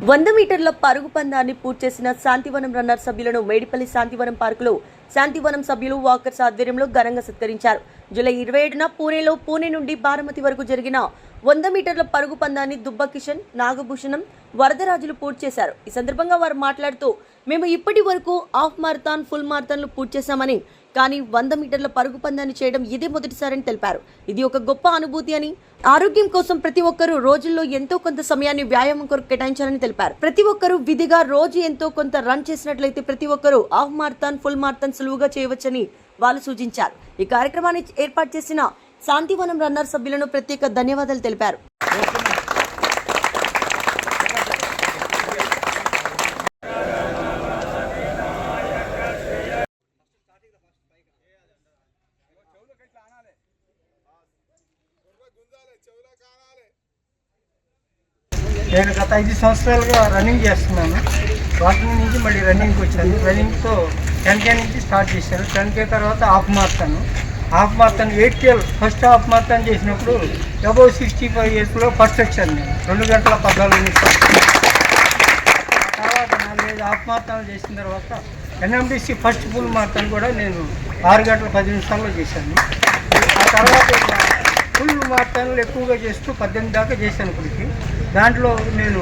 100 మీటర్ల పరుగు పందాన్ని పూర్తి చేసిన శాంతివనం రన్నర్ సభ్యులను మేడిపల్లి శాంతివనం పార్కులో శాంతివనం సభ్యులు వాకర్స్ ఆధ్వర్యంలో ఘనంగా సత్కరించారు. జూలై 27న పూణే నుండి బారామతి వరకు జరిగిన 100 మీటర్ల పరుగు పందాన్ని దుబ్బ కిషన్, నాగభూషణం, వరదరాజులు పూర్తి చేశారు. ఈ సందర్భంగా వారు మాట్లాడుతూ, మేము ఇప్పటి వరకు హాఫ్ మారథాన్, ఫుల్ మారథాన్లు పూర్తి చేశామని, కానీ 100 మీటర్ల పరుగు పందాన్ని చేయడం ఇదే మొదటిసారని తెలిపారు. ఇది ఒక గొప్ప అనుభూతి అని, ఆరోగ్యం కోసం ప్రతి ఒక్కరూ రోజుల్లో ఎంతో కొంత సమయాన్ని వ్యాయామం కొరకు కేటాయించాలని తెలిపారు. ప్రతి ఒక్కరూ విధిగా రోజు ఎంతో కొంత రన్ చేసినట్లయితే ప్రతి ఒక్కరూ హాఫ్ మారథాన్, ఫుల్ మారథాన్ సులువుగా చేయవచ్చని వాళ్ళు సూచించారు. ఈ కార్యక్రమాన్ని ఏర్పాటు చేసిన శాంతివనం రన్నర్ సభ్యులను ప్రత్యేక ధన్యవాదాలు తెలిపారు. నేను గత 5 సంవత్సరాలుగా రన్నింగ్ చేస్తున్నాను. వాకింగ్ నుంచి మళ్ళీ రన్నింగ్కి వచ్చాను. రన్నింగ్తో 10K నుంచి స్టార్ట్ చేశాను. 10K తర్వాత half marathon 8K first half marathon చేసినప్పుడు అబౌవ్ 65 ఇయర్స్లో ఫస్ట్ వచ్చాను. నేను 2 గంటల 14 నిమిషాలు. తర్వాత 4-5 హాఫ్ మారథాన్లు చేసిన తర్వాత NMDC ఫస్ట్ ఫుల్ మారథాన్ కూడా నేను 6 గంటల 10 నిమిషాల్లో చేశాను. ఆ తర్వాత ఫుల్ మారథాన్లు ఎక్కువగా చేస్తూ 18 దాకా చేశాను ఇప్పటికి. దాంట్లో నేను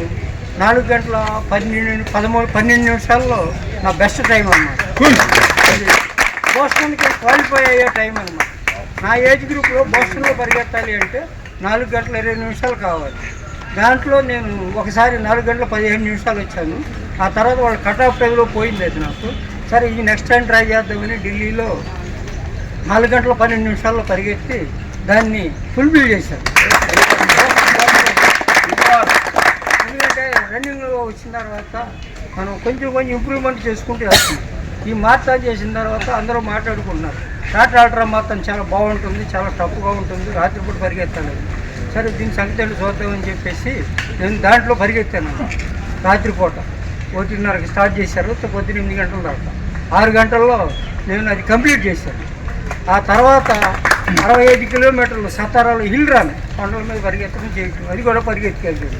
4 గంటల 12 నిమిషాల్లో నా బెస్ట్ టైం అన్నమాట. బోస్టన్కి క్వాలిఫై అయ్యే టైం అన్నమాట. నా ఏజ్ గ్రూప్లో బోస్టన్లో పరిగెత్తాలి అంటే 4 గంటల 20 నిమిషాలు కావాలి. దాంట్లో నేను ఒకసారి 4 గంటల 15 నిమిషాలు వచ్చాను. ఆ తర్వాత వాళ్ళు కట్ ఆఫ్ టైంలో పోయింది అది నాకు. సరే ఇది నెక్స్ట్ టైం ట్రై చేద్దామని ఢిల్లీలో 4 గంటల 12 నిమిషాల్లో పరిగెత్తి దాన్ని ఫుల్ఫిల్ చేశాను. ఎందుకంటే రన్నింగ్లో వచ్చిన తర్వాత మనం కొంచెం ఇంప్రూవ్మెంట్ చేసుకుంటూ వస్తుంది. ఈ మారథాన్ చేసిన తర్వాత అందరూ మాట్లాడుకుంటున్నారు, టాటా అల్ట్రా మారథాన్ చాలా బాగుంటుంది, చాలా టఫ్గా ఉంటుంది, రాత్రిపూట పరిగెత్తాలి. సరే దీని సంగతి చూద్దామని చెప్పేసి నేను దాంట్లో పరిగెత్తాను. రాత్రిపూట 1:30కి స్టార్ట్ చేశారు, పొద్దున్న 8 గంటల దాకా 6 గంటల్లో నేను అది కంప్లీట్ చేశాను. ఆ తర్వాత 65 కిలోమీటర్లు సతారాలు హిల్ రన్ కొండల మీద పరిగెత్తడం చేయటం, అది కూడా పరిగెత్తుకెళ్ళాను.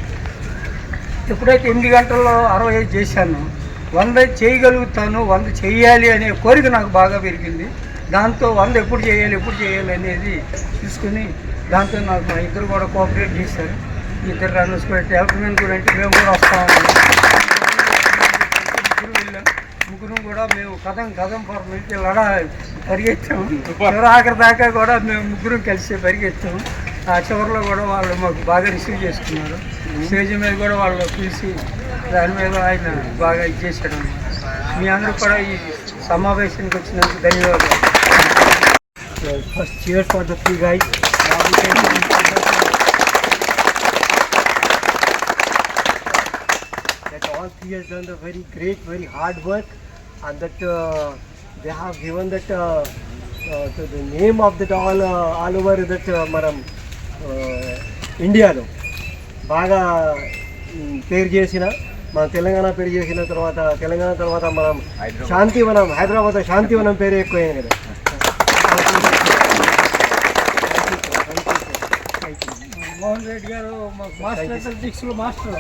ఎప్పుడైతే 8 గంటల్లో 65 చేశాను, 100 చేయగలుగుతాను, 100 చేయాలి అనే కోరిక నాకు బాగా పెరిగింది. దాంతో 100 ఎప్పుడు చేయాలి అనేది తీసుకుని దాంతో నాకు మా ఇద్దరు కూడా కోఆపరేట్ చేశారు. ఇద్దరు రన్నర్స్ కూడా హెల్ప్మెన్ కూడా అంటే మేము కూడా వస్తాము. ముగ్గురు కూడా మేము కథం ఫార్మేట్ పరిగెత్తాము. ఆఖరి దాకా కూడా మేము ముగ్గురం కలిసి పరిగెత్తాము. ఆ చివరిలో కూడా వాళ్ళు మాకు బాగా రిసీవ్ చేసుకున్నారు. స్టేజ్ మీద కూడా వాళ్ళు పిలిచి దాని మీద ఆయన బాగా ఇచ్చేసాడు. మీ అందరూ కూడా ఈ సమావేశానికి వచ్చినందుకు ధన్యవాదాలు. First cheers for the 3 guys. That all 3 has done the very great, very hard work, and that they have given that the name of that all over that మనం ఇండియాలో బాగా పేరు చేసిన, మన తెలంగాణ పేరు చేసిన తర్వాత తెలంగాణ తర్వాత మనం శాంతివనం, హైదరాబాద్ శాంతివనం పేరు ఎక్కువైంది కదా. మోహన్ రెడ్డి గారు మాస్టర్ మాస్టర్